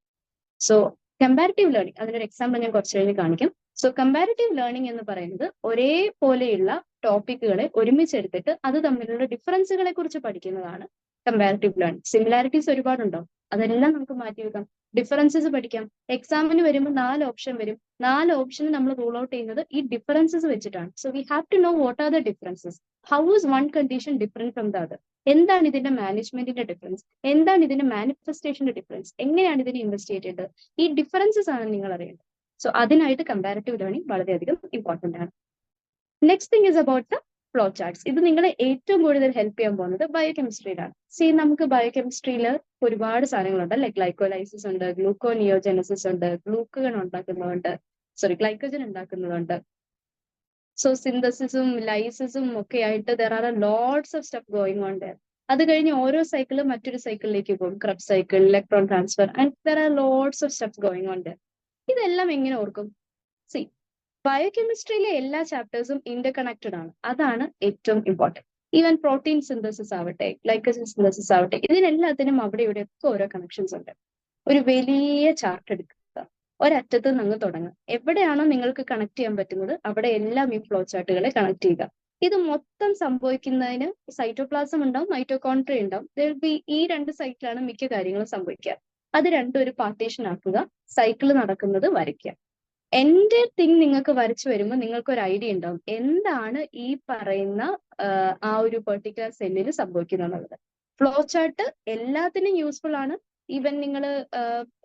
So comparative learning, അതിനൊരു എക്സാമ്പിൾ ഞാൻ കുറച്ച് കഴിഞ്ഞ് കാണിക്കാം. സോ കമ്പാരിറ്റീവ് ലേണിംഗ് എന്ന് പറയുന്നത് ഒരേപോലെയുള്ള ടോപ്പിക്കുകളെ ഒരുമിച്ചെടുത്തിട്ട് അത് തമ്മിലുള്ള ഡിഫറൻസുകളെ കുറിച്ച് പഠിക്കുന്നതാണ് കമ്പാരിറ്റീവ് ലേണിംഗ്. സിമിലാരിറ്റീസ് ഒരുപാടുണ്ടാവും, അതെല്ലാം നമുക്ക് മാറ്റിവെക്കാം. ഡിഫറൻസസ് പഠിക്കാം. എക്സാമിന് വരുമ്പോൾ 4 ഓപ്ഷൻ വരും. 4 ഓപ്ഷൻ നമ്മൾ റൂൾ ഔട്ട് ചെയ്യുന്നത് ഈ ഡിഫറൻസസ് വെച്ചിട്ടാണ്. So we have to know what are the differences. How is one condition different from the other? എന്താണ് ഇതിന്റെ മാനേജ്മെന്റിന്റെ ഡിഫറൻസ്? എന്താണ് ഇതിന്റെ മാനിഫെസ്റ്റേഷന്റെ ഡിഫറൻസ്? എങ്ങനെയാണ് ഇതിനെ ഇൻവെസ്റ്റിഗേറ്റ് ചെയ്യേണ്ടത്? ഈ ഡിഫറൻസസ് ആണ് നിങ്ങൾ അറിയേണ്ടത്. സോ അതിനായിട്ട് കമ്പാരിറ്റീവ് ലേണിംഗ് വളരെയധികം ഇമ്പോർട്ടന്റ് ആണ്. Next thing is about the flow charts. ഇത് നിങ്ങളെ ഏറ്റവും കൂടുതൽ ഹെൽപ്പ് ചെയ്യാൻ പോകുന്നത് ബയോകെമിസ്ട്രിയിലാണ്. സി, നമുക്ക് ബയോകെമിസ്ട്രിയിൽ ഒരുപാട് സാധനങ്ങളുണ്ട്. ലൈക് ഗ്ലൈക്കോലൈസിസ് ഉണ്ട്, ഗ്ലൂക്കോനിയോജനസിസ് ഉണ്ട്, ഗ്ലൂക്കോഗൺ ഉണ്ടാക്കുന്നതുണ്ട്, ഗ്ലൈക്കോജൻ ഉണ്ടാക്കുന്നതുണ്ട്. സോ സിന്തസിസും ലൈസിസും ഒക്കെ ആയിട്ട് there are lots of stuff going on there. അത് കഴിഞ്ഞ് ഓരോ സൈക്കിളും മറ്റൊരു സൈക്കിളിലേക്ക് പോകും. Krebs cycle, electron transfer, and there are lots of stuff going on there. ഇതെല്ലാം എങ്ങനെ ഓർക്കും? സി, ബയോകെമിസ്ട്രിയിലെ എല്ലാ ചാപ്റ്റേഴ്സും ഇന്റർ കണക്റ്റഡ് ആണ്. അതാണ് ഏറ്റവും ഇമ്പോർട്ടൻറ്റ്. ഈവൻ പ്രോട്ടീൻ സിന്തസിസ് ആവട്ടെ, ഗ്ലൈക്കോജൻ സിന്തസിസ് ആവട്ടെ, ഇതിനെല്ലാത്തിനും അവിടെ ഇവിടെയൊക്കെ ഓരോ കണക്ഷൻസ് ഉണ്ട്. ഒരു വലിയ ചാർട്ട് എടുക്കുക, ഒരറ്റത്ത് നിന്ന് തുടങ്ങുക. എവിടെയാണോ നിങ്ങൾക്ക് കണക്ട് ചെയ്യാൻ പറ്റുന്നത് അവിടെ എല്ലാം ഈ ഫ്ലോ ചാർട്ടുകളെ കണക്ട് ചെയ്യുക. ഇത് മൊത്തം സംഭവിക്കുന്നതിന് സൈറ്റോപ്ലാസം ഉണ്ടാവും, മൈറ്റോകോൺട്രിയ ഉണ്ടാവും. ഈ 2 സൈറ്റിലാണ് മിക്ക കാര്യങ്ങളും സംഭവിക്കുക. അത് രണ്ടും ഒരു പാർട്ടീഷൻ ആക്കുക, സൈക്കിൾ നടക്കുന്നത് വരയ്ക്കുക. എന്റെ തിങ് നിങ്ങൾക്ക് വരച്ചു വരുമ്പോൾ നിങ്ങൾക്ക് ഒരു ഐഡിയ ഉണ്ടാവും എന്താണ് ഈ പറയുന്ന ആ ഒരു പെർട്ടിക്കുലർ സെല്ലിൽ സംഭവിക്കുന്നത്. ഫ്ലോ ചാർട്ട് എല്ലാത്തിനും യൂസ്ഫുൾ ആണ്. ഈവൻ നിങ്ങൾ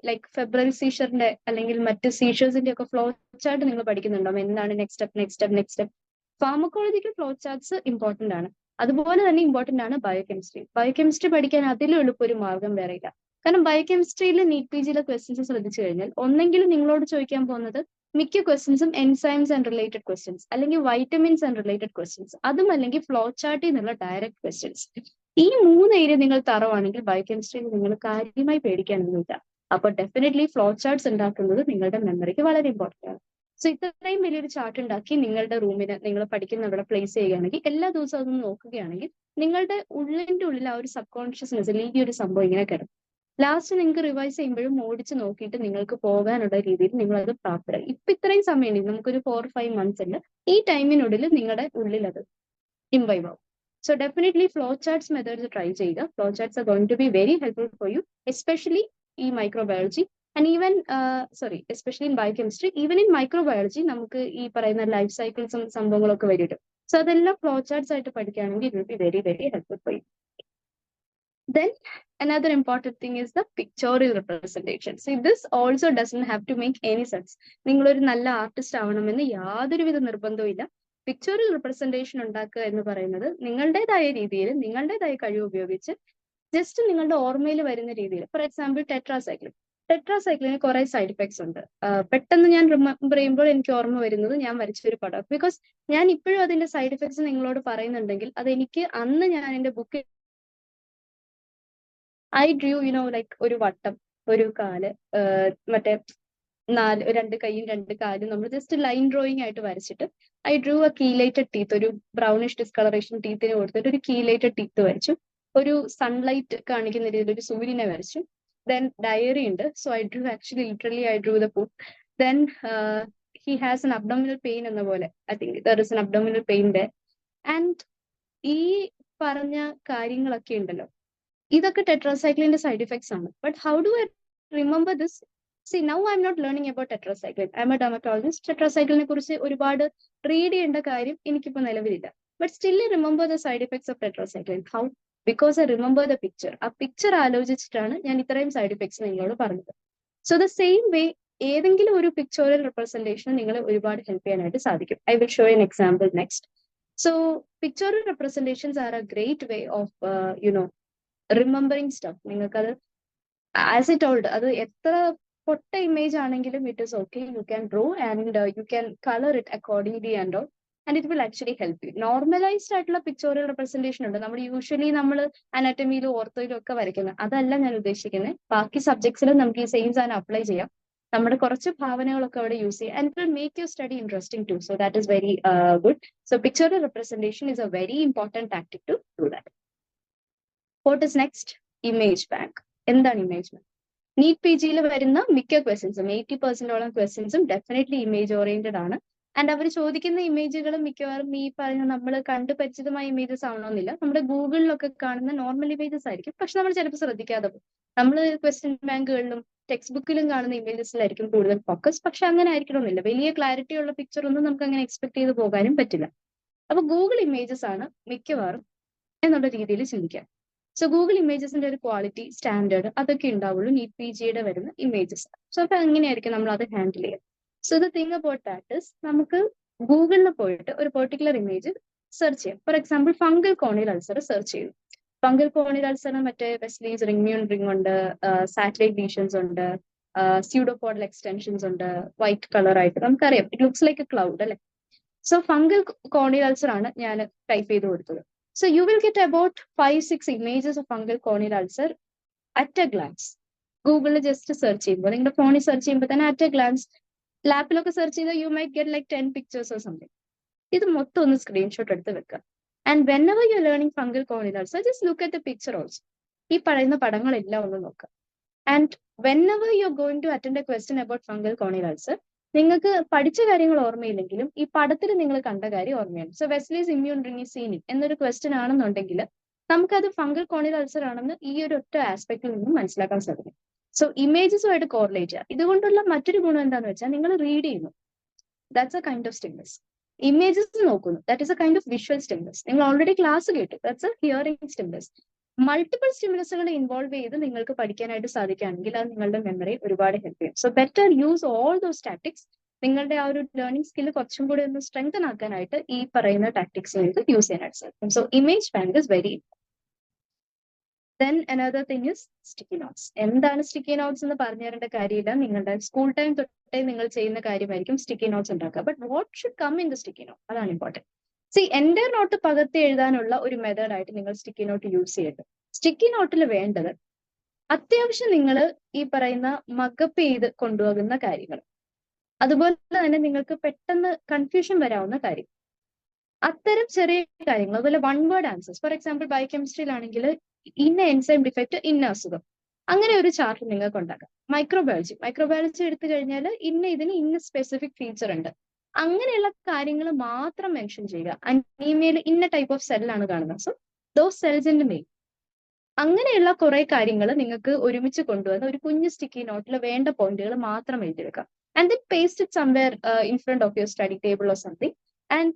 ലൈക്ക് ഫെബ്രൽ സീഷറിന്റെ അല്ലെങ്കിൽ മറ്റ് സീഷേഴ്സിന്റെ ഒക്കെ ഫ്ലോ ചാർട്ട് നിങ്ങൾ പഠിക്കുന്നുണ്ടാവും. എന്താണ് next step, next step, next step. Pharmacological flow charts important ആണ്. അതുപോലെ തന്നെ ഇമ്പോർട്ടന്റ് ആണ് ബയോകെമിസ്ട്രി. ബയോകെമിസ്ട്രി പഠിക്കാൻ അതിലും എളുപ്പൊരു മാർഗം വേറെ ഇല്ല. കാരണം ബയോകെമിസ്ട്രിയിൽ നീറ്റ് PGയിലെ ക്വസ്റ്റ്യൻസ് ശ്രദ്ധിച്ചു കഴിഞ്ഞാൽ ഒന്നെങ്കിലും നിങ്ങളോട് ചോദിക്കാൻ പോകുന്നത് മിക്ക ക്വസ്റ്റ്യൻസും എൻസൈംസ് ആൻഡ് റിലേറ്റഡ് ക്വസ്റ്റ്യൻസ്, അല്ലെങ്കിൽ വൈറ്റമിൻസ് ആൻഡ് റിലേറ്റഡ് ക്വസ്റ്റ്യൻസ്, അതും അല്ലെങ്കിൽ ഫ്ലോ ചാർട്ടിൽ നിന്നുള്ള ഡയറക്റ്റ് ക്വസ്റ്റ്യൻസ്. ഈ 3 ഏരിയ നിങ്ങൾ തറവാണെങ്കിൽ ബയോകെമിസ്ട്രിയിൽ നിങ്ങൾ കാര്യമായി പേടിക്കാനൊന്നുമില്ല. അപ്പോൾ ഡെഫിനറ്റ്ലി ഫ്ലോ ചാർട്ട്സ് ഉണ്ടാക്കുന്നത് നിങ്ങളുടെ മെമ്മറിക്ക് വളരെ ഇമ്പോർട്ടൻ്റ് ആണ്. സോ ഇത്രയും വലിയൊരു ചാർട്ട് ഉണ്ടാക്കി നിങ്ങളുടെ റൂമിന് നിങ്ങൾ പഠിക്കുന്ന അവിടെ പ്ലേസ് ചെയ്യുകയാണെങ്കിൽ എല്ലാ ദിവസവും അതൊന്ന് നോക്കുകയാണെങ്കിൽ നിങ്ങളുടെ ഉള്ളിന്റെ ഉള്ളിൽ ആ ഒരു സബ് കോൺഷ്യസ്നെസ്സിൽ ഈ ഒരു സംഭവം ഇങ്ങനെ കിടക്കും. ലാസ്റ്റ് നിങ്ങൾക്ക് റിവൈസ് ചെയ്യുമ്പോഴും ഓടിച്ച് നോക്കിയിട്ട് നിങ്ങൾക്ക് പോകാനുള്ള രീതിയിൽ നിങ്ങൾ അത് പ്രാപ്തരായി. ഇപ്പൊ ഇത്രയും സമയം നമുക്കൊരു 4-5 months ഉണ്ട്. ഈ ടൈമിനുള്ളിൽ നിങ്ങളുടെ ഉള്ളിൽ അത് ഇംബൈവ് ആവും. So definitely flow charts methods try ചെയ്യുക. Flow charts are going to be very helpful for you, especially ഈ microbiology and even especially in biochemistry. Even in microbiology നമുക്ക് ഈ പറയുന്ന ലൈഫ് സൈക്കിൾസും സംഭവങ്ങളൊക്കെ വരും. സോ അതെല്ലാം ഫ്ലോ ചാർട്ട്സ് ആയിട്ട് പഠിക്കുകയാണെങ്കിൽ it will be very very helpful for U. Then another important thing is the pictorial representation. See, this also doesn't have to make any sense. നിങ്ങളൊരു നല്ല ആർട്ടിസ്റ്റ് ആവണമെന്ന് യാതൊരുവിധ നിർബന്ധവും ഇല്ല. പിക്ചോറിയൽ റിപ്രസെന്റേഷൻ ഉണ്ടാക്കുക എന്ന് പറയുന്നത് നിങ്ങളുടേതായ രീതിയിൽ നിങ്ങളുടേതായ കഴിവ് ഉപയോഗിച്ച് ജസ്റ്റ് നിങ്ങളുടെ ഓർമ്മയിൽ വരുന്ന രീതിയിൽ. ഫോർ എക്സാമ്പിൾ ടെട്രാസൈക്ലിന് കുറെ സൈഡ് ഇഫക്ട്സ് ഉണ്ട്. പെട്ടെന്ന് ഞാൻ റിമെമ്പർ ചെയ്യുമ്പോൾ എനിക്ക് ഓർമ്മ വരുന്നത് ഞാൻ വരച്ചൊരു പടം. ബിക്കോസ് ഞാൻ ഇപ്പോഴും അതിന്റെ സൈഡ് ഇഫക്ട്സ് നിങ്ങളോട് പറയുന്നുണ്ടെങ്കിൽ അത് എനിക്ക് അന്ന് ഞാൻ എന്റെ ബുക്കിൽ ഐ ഡ്രൂ ലൈക്ക് ഒരു വട്ടം, ഒരു കാല്, മറ്റേ 2 കൈയും 2 കാലും നമ്മൾ ജസ്റ്റ് ലൈൻ ഡ്രോയിങ് ആയിട്ട് വരച്ചിട്ട് ഐ ഡ്രൂ എ കീലേറ്റഡ് ടീത്ത്, ഒരു ബ്രൗണിഷ് ഡിസ്കളറേഷൻ ടീത്തിന് കൊടുത്തിട്ട് ഒരു കീലേറ്റഡ് ടീത്ത് വരച്ചു. ഒരു സൺലൈറ്റ് കാണിക്കുന്ന രീതിയിൽ ഒരു സൂര്യനെ വരച്ചു. ദെൻ ഡയറി ഉണ്ട്. So I drew actually literally I drew the food. Then he has an abdominal pain എന്ന പോലെ I think there is an abdominal pain there. And ഈ പറഞ്ഞ കാര്യങ്ങളൊക്കെ ഉണ്ടല്ലോ, ഇതൊക്കെ ടെട്രാസൈക്ലിന്റെ സൈഡ് ഇഫക്ട്സ് ആണ്. But how do I remember this? See now I'm not learning about tetracycline. I'm a dermatologist. ടെട്രാസൈക്ലിനെ കുറിച്ച് ഒരുപാട് റീഡ് ചെയ്യേണ്ട കാര്യം എനിക്കിപ്പോൾ നിലവിലില്ല. But still remember the side effects of tetracycline. How? Because I remember the picture. ആ picture ആലോചിച്ചിട്ടാണ് ഞാൻ ഇത്രയും സൈഡ് ഇഫക്ട്സ് നിങ്ങളോട് പറഞ്ഞത്. സോ ദ സെയിം വേ ഏതെങ്കിലും ഒരു പിക്ചോറിയൽ റെപ്രസെന്റേഷൻ നിങ്ങളെ ഒരുപാട് ഹെൽപ്പ് ചെയ്യാനായിട്ട് സാധിക്കും. I will show an example next. So pictorial representations are a great way of remembering stuff. നിങ്ങൾക്കത് ആസ് ഇറ്റ് ഓൾഡ് അത് എത്ര പൊട്ട ഇമേജ് ആണെങ്കിലും it is okay. You can draw and you can colour it accordingly and all, and it will actually help you. Normalised ആയിട്ടുള്ള pictorial representation ഉണ്ട്. നമ്മൾ usually നമ്മൾ അനാറ്റമിയിലും ഓർത്തോയിലും ഒക്കെ വരയ്ക്കുന്നത്. അതല്ല ഞാൻ ഉദ്ദേശിക്കുന്നത്. ബാക്കി സബ്ജക്ട്സിലും നമുക്ക് ഈ സെയിം സാധനം അപ്ലൈ ചെയ്യാം. നമ്മുടെ കുറച്ച് ഭാവനകളൊക്കെ അവിടെ യൂസ് ചെയ്യാം. And it will make your study interesting too. So that is very good. So pictorial representation is a very important tactic to do that. What is next? Image bank. എന്താണ് image bank? NEET P ജിയിൽ വരുന്ന മിക്ക ക്വസ്റ്റ്യൻസും 80% ക്വസ്റ്റ്യൻസും definitely image oriented ആണ്. And അവർ ചോദിക്കുന്ന ഇമേജുകൾ മിക്കവാറും ഈ പറയുന്ന നമ്മൾ കണ്ടു പരിചിതമായ ഇമേജസ് ആവണമെന്നില്ല. നമ്മുടെ ഗൂഗിളിലൊക്കെ കാണുന്ന നോർമൽ ഇമേജസ് ആയിരിക്കും. പക്ഷെ നമ്മൾ ചിലപ്പോൾ ശ്രദ്ധിക്കാതെ പോകും. നമ്മൾ ക്വസ്റ്റ്യൻ ബാങ്കുകളിലും ടെക്സ്റ്റ് ബുക്കിലും കാണുന്ന ഇമേജസിലായിരിക്കും കൂടുതൽ ഫോക്കസ്. പക്ഷെ അങ്ങനെ ആയിരിക്കണമെന്നില്ല. വലിയ ക്ലാരിറ്റി ഉള്ള പിക്ചർ ഒന്നും നമുക്ക് അങ്ങനെ എക്സ്പെക്ട് ചെയ്ത് പോകാനും പറ്റില്ല. അപ്പൊ ഗൂഗിൾ ഇമേജസ് ആണ് മിക്കവാറും എന്നുള്ള രീതിയിൽ ചിന്തിക്കാം. സോ ഗൂഗിൾ ഇമേജസിന്റെ ഒരു ക്വാളിറ്റി സ്റ്റാൻഡേർഡ് അതൊക്കെ ഉണ്ടാവുള്ളൂ നീറ്റ് പി ജിയുടെ വരുന്ന ഇമേജസ്. സോ അപ്പൊ എങ്ങനെയായിരിക്കും നമ്മൾ അത് ഹാൻഡിൽ ചെയ്യുക? So the thing about that is നമുക്ക് ഗൂഗിളിൽ പോയിട്ട് ഒരു പെർട്ടിക്കുലർ ഇമേജ് സെർച്ച് ചെയ്യാം. For example fungal corneal ulcer search ചെയ്തു. ഫംഗൽ കോണിയൽ അൾസറിന് മറ്റേ വെസ്ലീസ് റിമ്മ്യൂൺ റിംഗ് ഉണ്ട്, സാറ്റലൈറ്റ് ലീഷൻസ് ഉണ്ട്, സ്യൂഡോപോഡൽ എക്സ്റ്റൻഷൻസ് ഉണ്ട്, വൈറ്റ് കളർ ആയിട്ട് നമുക്കറിയാം. It looks like a cloud അല്ലെ? സോ ഫംഗൽ കോണിയൽ അൾസർ ആണ് ഞാൻ ടൈപ്പ് ചെയ്ത് കൊടുത്തത്. So you will get about 5-6 images of fungal corneal ulcer at a glance. Google just search ചെയ്യുമ്പോൾ നിങ്ങളുടെ ഫോണിൽ സെർച്ച് ചെയ്യുമ്പോൾ തന്നെ at a glance, ലാപ്പിലൊക്കെ സെർച്ച് ചെയ്താൽ you might get like 10 pictures or something. ഇത് മൊത്തം ഒന്ന് സ്ക്രീൻഷോട്ട് എടുത്ത് വെക്കുക. And whenever you're learning fungal corneal ulcer, just look at the picture also. ഈ പറയുന്ന പടങ്ങളെല്ലാം ഒന്ന് നോക്കുക. And whenever you're going to attend a question about fungal corneal ulcer, നിങ്ങൾക്ക് പഠിച്ച കാര്യങ്ങൾ ഓർമ്മയില്ലെങ്കിലും ഈ പടത്തിൽ നിങ്ങൾ കണ്ട കാര്യം ഓർമ്മയാണ്. So Wessely immune ring is seen എന്നൊരു ക്വസ്റ്റ്യൻ ആണെന്നുണ്ടെങ്കിൽ നമുക്കത് ഫംഗൽ കോണിയൽ അൾസർ ആണെന്ന് ഈ ഒരു ഒറ്റ ആസ്പെക്റ്റിൽ നിന്നും മനസ്സിലാക്കാൻ സാധിക്കും. സോ ഇമേജസുമായിട്ട് കോറിലേറ്റ് ചെയ്യുക. ഇതുകൊണ്ടുള്ള മറ്റൊരു ഗുണം എന്താണെന്ന് വെച്ചാൽ നിങ്ങൾ റീഡ് ചെയ്യുന്നു, that's a kind of stimulus. Images നോക്കുന്നു, that is a kind of visual stimulus. നിങ്ങൾ ഓൾറെഡി ക്ലാസ് കേട്ടു, that's a hearing stimulus. Multiple സ്റ്റിമുലസുകൾ ഇൻവോൾവ് ചെയ്ത് നിങ്ങൾക്ക് പഠിക്കാനായിട്ട് സാധിക്കുകയാണെങ്കിൽ അത് നിങ്ങളുടെ മെമ്മറി ഒരുപാട് ഹെൽപ്പ് ചെയ്യും. So better use all those tactics. നിങ്ങളുടെ ആ ഒരു ലേണിംഗ് സ്കില്ല് കുറച്ചും കൂടി ഒന്ന് സ്ട്രെങ്തൻ ആക്കാനായിട്ട് ഈ പറയുന്ന ടാക്ടിക്സ് നിങ്ങൾക്ക് യൂസ് ചെയ്യാനായിട്ട് സാധിക്കും. So image bank is very important. Then another thing is sticky notes. എന്താണ് സ്റ്റിക്കി നോട്ട്സ് എന്ന് പറഞ്ഞു തരേണ്ട കാര്യമില്ല. നിങ്ങളുടെ സ്കൂൾ ടൈം തൊട്ടേ നിങ്ങൾ ചെയ്യുന്ന കാര്യമായിരിക്കും സ്റ്റിക്കി നോട്ട്സ് ഉണ്ടാക്കുക. But what should come in the sticky note, അതാണ് ഇമ്പോർട്ടൻറ്റ്. സി എൻ്റെ നോട്ട് പകർത്തി എഴുതാനുള്ള ഒരു മെത്തേഡ് ആയിട്ട് നിങ്ങൾ സ്റ്റിക്കി നോട്ട് യൂസ് ചെയ്യരുത്. സ്റ്റിക്കി നോട്ടിൽ വേണ്ടത് അത്യാവശ്യം നിങ്ങൾ ഈ പറയുന്ന മക്കപ്പ് ചെയ്ത് കൊണ്ടുപോകുന്ന കാര്യങ്ങൾ. അതുപോലെ തന്നെ നിങ്ങൾക്ക് പെട്ടെന്ന് കൺഫ്യൂഷൻ വരാവുന്ന കാര്യം. അത്തരം ചെറിയ കാര്യങ്ങൾ, അതുപോലെ one word answers. For example ബയോകെമിസ്ട്രിയിലാണെങ്കിൽ ഇന്ന എൻസൈം ഡിഫക്റ്റ് ഇന്ന അസുഖം, അങ്ങനെ ഒരു ചാർട്ട് നിങ്ങൾക്ക് ഉണ്ടാക്കാം. മൈക്രോബയോളജി എടുത്തു കഴിഞ്ഞാൽ ഇതിന് ഇന്ന സ്പെസിഫിക് ഫീച്ചർ ഉണ്ട്, അങ്ങനെയുള്ള കാര്യങ്ങൾ മാത്രം മെൻഷൻ ചെയ്യുക. അനീമിയയിൽ ഇന്ന ടൈപ്പ് ഓഫ് സെല്ലാണ് കാണുന്നത്, so those cells in name. അങ്ങനെയുള്ള കുറെ കാര്യങ്ങൾ നിങ്ങൾക്ക് ഒരുമിച്ച് കൊണ്ടുവന്ന് ഒരു കുഞ്ഞ് സ്റ്റിക്കി നോട്ടിൽ വേണ്ട പോയിന്റുകൾ മാത്രം എഴുതിയെടുക്കാം. And then paste it somewhere in front of your study table or something. And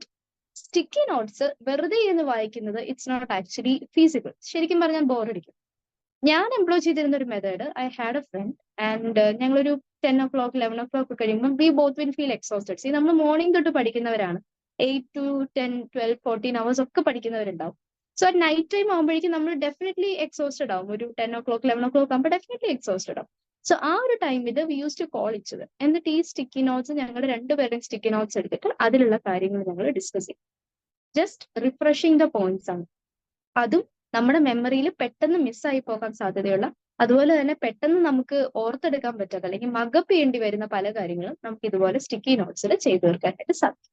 sticky notes വെറുതെ എന്ന് വായിക്കുന്നത് ഇറ്റ്സ് നോട്ട് ആക്ച്വലി ഫീസിബിൾ. ശരിക്കും പറഞ്ഞാൽ ബോറടിക്കും. ഞാൻ എംപ്ലോയ് ചെയ്തിരുന്ന ഒരു method, I had a friend and ഞങ്ങളൊരു 10 o'clock 11 o'clock കഴിയുമ്പോൾ we both will feel exhausted. C നമ്മൾ മോർണിംഗ് തൊട്ട് പഠിക്കുന്നവരാണ്, 8 to 10 12 14 hours ഒക്കെ പഠിക്കുന്നവരുണ്ടാവും. സോ അറ്റ് നൈറ്റ് ടൈം ആകുമ്പോഴേക്കും നമ്മൾ ഡെഫിനറ്റ്ലി എക്സോസ്റ്റഡ് ആവും. ഒരു 10 o'clock 11 o'clock ആകുമ്പോൾ ഡെഫിനറ്റ്ലി എക്സോസ്റ്റഡ് ആവും. സോ ആ ഒരു ടൈമിൽ വി യൂസ് ടു കോൾ ഇച്ചത്. എന്നിട്ട് ഈ സ്റ്റിക്കി നോട്ട്സ്, ഞങ്ങളുടെ രണ്ടുപേരുടെയും സ്റ്റിക്കി നോട്ട്സ് എടുത്തിട്ട് അതിലുള്ള കാര്യങ്ങൾ ഞങ്ങൾ ഡിസ്കസ് ചെയ്യും. ജസ്റ്റ് റിഫ്രഷിങ് ദ പോയിന്റ്സ് ആണ്. അതും നമ്മുടെ മെമ്മറിയിൽ പെട്ടെന്ന് മിസ്സായി പോകാൻ സാധ്യതയുള്ള, അതുപോലെ തന്നെ പെട്ടെന്ന് നമുക്ക് ഓർത്തെടുക്കാൻ പറ്റാത്ത അല്ലെങ്കിൽ മഗപ്പ് ചെയ്യേണ്ടി വരുന്ന പല കാര്യങ്ങളും നമുക്ക് ഇതുപോലെ സ്റ്റിക്കി നോട്ട്സിൽ ചെയ്തു തീർക്കാനായിട്ട് സാധിക്കും.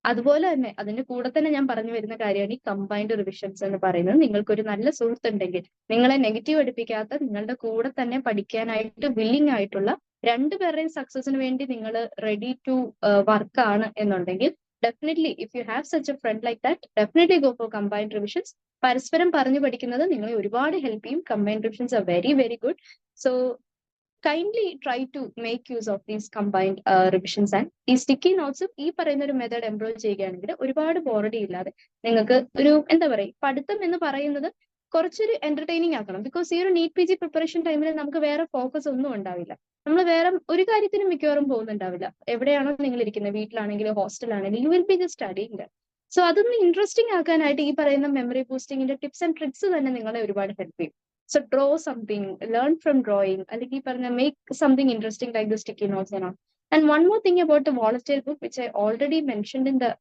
അതുപോലെ തന്നെ അതിന്റെ കൂടെ തന്നെ ഞാൻ പറഞ്ഞു വരുന്ന കാര്യമാണ് ഈ കമ്പൈൻഡ് റിവിഷൻസ് എന്ന് പറയുന്നത്. നിങ്ങൾക്കൊരു നല്ല സുഹൃത്തുണ്ടെങ്കിൽ, നിങ്ങളെ നെഗറ്റീവ് അടിപ്പിക്കാത്ത, നിങ്ങളുടെ കൂടെ തന്നെ പഠിക്കാനായിട്ട് വില്ലിംഗ് ആയിട്ടുള്ള, രണ്ടുപേരുടെയും സക്സസിന് വേണ്ടി നിങ്ങൾ റെഡി ടു വർക്ക് ആണ് എന്നുണ്ടെങ്കിൽ, definitely if you have such a friend like that, definitely go for combined revisions. പരസ്പരം പറഞ്ഞു പഠിക്കുന്നത് നിങ്ങളെ ഒരുപാട് ഹെൽപ്പ് ചെയ്യും. Combined revisions are very very good. So kindly try to make use of these combined revisions. And ഈ sticky notes ഈ പറയുന്ന ഒരു മെത്തേഡ് എംപ്ലോയ് ചെയ്യുകയാണെങ്കിൽ ഒരുപാട് ബോറടി ഇല്ലാതെ നിങ്ങൾക്ക് ഒരു എന്താ പറയുക, പഠിത്തം എന്ന് പറയുന്നത് കുറച്ചൊരു എന്റർടൈനിങ് ആക്കണം. ബിക്കോസ് ഈ ഒരു നീറ്റ് പി ജി പ്രിപ്പറേഷൻ ടൈമിൽ നമുക്ക് വേറെ ഫോക്കസ് ഒന്നും ഉണ്ടാവില്ല. നമ്മൾ വേറെ ഒരു കാര്യത്തിനും മിക്കവാറും പോകുന്നുണ്ടാവില്ല. എവിടെയാണോ നിങ്ങൾ ഇരിക്കുന്നത്, വീട്ടിലാണെങ്കിലും ഹോസ്റ്റലാണെങ്കിലും, you will be just studying. So അതൊന്ന് ഇൻട്രസ്റ്റിംഗ് ആക്കാനായിട്ട് ഈ പറയുന്ന മെമ്മറി ബൂസ്റ്റിംഗിന്റെ ടിപ്സ് ആൻഡ് ട്രിക്സ് തന്നെ നിങ്ങളെ ഒരുപാട് ഹെൽപ്പ് ചെയ്യും. So draw something, learn from drawing, അല്ലെങ്കിൽ പറഞ്ഞ make something interesting like the sticky notes and all. And one more thing about the volatile book, which I already mentioned in the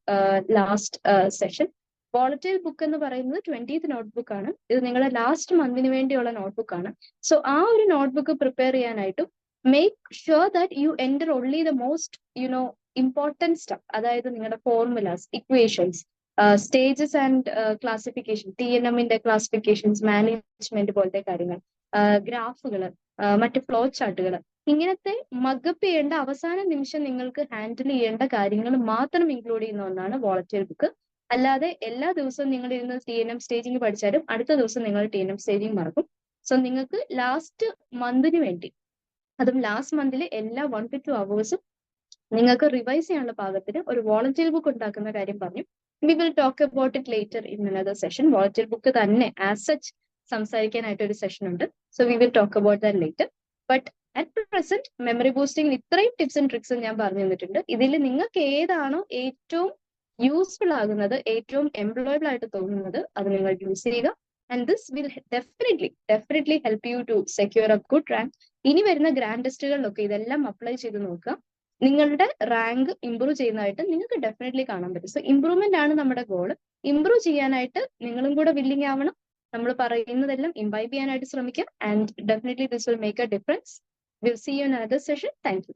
last session. Volatile book എന്ന് പറയുന്നത് 20th notebook ആണ്. ഇത് നിങ്ങളുടെ last മന്തിന് വേണ്ടിയുള്ള notebook ആണ്. So ആ ഒരു notebook prepare ചെയ്യാനായിട്ടും make sure that you enter only the most important stuff. അതായത് നിങ്ങളുടെ formulas, equations, stages and classification, TNM-ന്റെ ക്ലാസിഫിക്കേഷൻസ്, മാനേജ്മെന്റ് പോലത്തെ കാര്യങ്ങൾ, ഗ്രാഫുകൾ, മറ്റ് ഫ്ലോ ചാർട്ടുകൾ, ഇങ്ങനത്തെ മഗപ്പ് ചെയ്യേണ്ട, അവസാന നിമിഷം നിങ്ങൾക്ക് ഹാൻഡിൽ ചെയ്യേണ്ട കാര്യങ്ങൾ മാത്രം ഇൻക്ലൂഡ് ചെയ്യുന്ന ഒന്നാണ് വോളറ്റൈൽ ബുക്ക്. അല്ലാതെ എല്ലാ ദിവസവും നിങ്ങൾ ഇരുന്ന് TNM സ്റ്റേജിങ് പഠിച്ചാലും അടുത്ത ദിവസം നിങ്ങൾ TNM സ്റ്റേജിങ് മറക്കും. സോ നിങ്ങൾക്ക് ലാസ്റ്റ് മന്തിന് വേണ്ടി, അതും ലാസ്റ്റ് മന്തിൽ എല്ലാ 1 to 2 hours നിങ്ങൾക്ക് റിവൈസ് ചെയ്യാനുള്ള പാകത്തിന് ഒരു വോളറ്റൈൽ ബുക്ക് ഉണ്ടാക്കുന്ന കാര്യം പറഞ്ഞു. We will talk about it later in another session. Volatile book തന്നെ ആസ് സച്ച് സംസാരിക്കാനായിട്ട് ഒരു സെഷൻ ഉണ്ട്. So we will talk about that later. But at present memory boosting ഇത്രയും ടിപ്സ് ആൻഡ് ട്രിക്സും ഞാൻ പറഞ്ഞു തന്നിട്ടുണ്ട്. ഇതിൽ നിങ്ങൾക്ക് ഏതാണോ ഏറ്റവും യൂസ്ഫുൾ ആകുന്നത്, ഏറ്റവും എംപ്ലോയബിൾ ആയിട്ട് തോന്നുന്നത്, അത് നിങ്ങൾ യൂസ് ചെയ്യുക. And this will definitely help you to secure a good rank. ഇനി വരുന്ന ഗ്രാൻഡ് ടെസ്റ്റുകളിലൊക്കെ ഇതെല്ലാം അപ്ലൈ ചെയ്ത് നോക്കുക. നിങ്ങളുടെ റാങ്ക് ഇംപ്രൂവ് ചെയ്യുന്നതായിട്ട് നിങ്ങൾക്ക് ഡെഫിനറ്റ്ലി കാണാൻ പറ്റും. സോ ഇംപ്രൂവ്മെന്റ് ആണ് നമ്മുടെ ഗോൾ. ഇംപ്രൂവ് ചെയ്യാനായിട്ട് നിങ്ങളും കൂടെ വില്ലിംഗ് ആവണം. നമ്മൾ പറയുന്നതെല്ലാം ഇംബൈബ് ചെയ്യാനായിട്ട് ശ്രമിക്കുക. And definitely this will make a difference. Will see you in another session. Thank U.